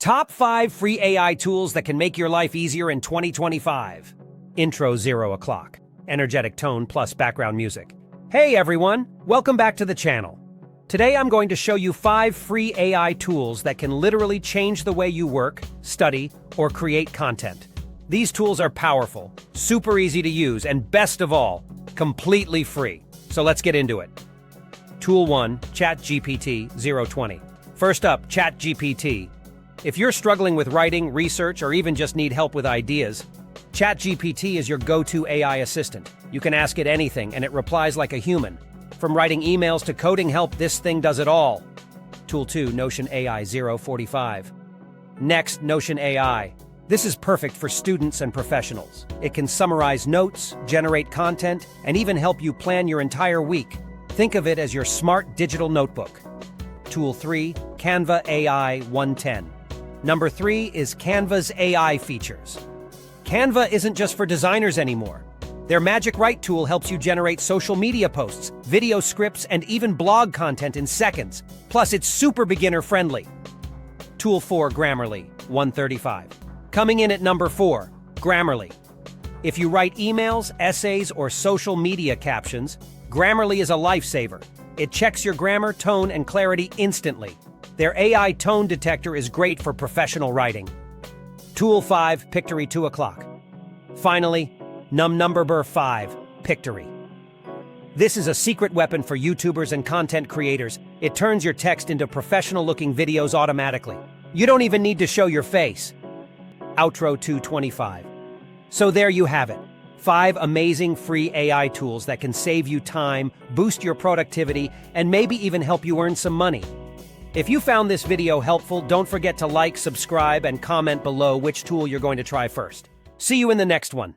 Top 5 free AI tools that can make your life easier in 2025. Intro 0 o'clock. Energetic tone plus background music. Hey everyone, welcome back to the channel. Today I'm going to show you 5 free AI tools that can literally change the way you work, study, or create content. These tools are powerful, super easy to use, and best of all, completely free. So let's get into it. Tool 1, ChatGPT 020. First up, ChatGPT. If you're struggling with writing, research, or even just need help with ideas, ChatGPT is your go-to AI assistant. You can ask it anything, and it replies like a human. From writing emails to coding help, this thing does it all. Tool 2, Notion AI 045. Next, Notion AI. This is perfect for students and professionals. It can summarize notes, generate content, and even help you plan your entire week. Think of it as your smart digital notebook. Tool 3, Canva AI 110. Number 3 is Canva's AI features. Canva isn't just for designers anymore. Their Magic Write tool helps you generate social media posts, video scripts, and even blog content in seconds. Plus, it's super beginner-friendly. Tool 4, Grammarly 135. Coming in at number 4, Grammarly. If you write emails, essays, or social media captions, Grammarly is a lifesaver. It checks your grammar, tone, and clarity instantly. Their AI tone detector is great for professional writing. Tool 5, Pictory 2 o'clock. Finally, number 5, Pictory. This is a secret weapon for YouTubers and content creators. It turns your text into professional-looking videos automatically. You don't even need to show your face. Outro 225. So there you have it. 5 amazing free AI tools that can save you time, boost your productivity, and maybe even help you earn some money. If you found this video helpful, don't forget to like, subscribe, and comment below which tool you're going to try first. See you in the next one.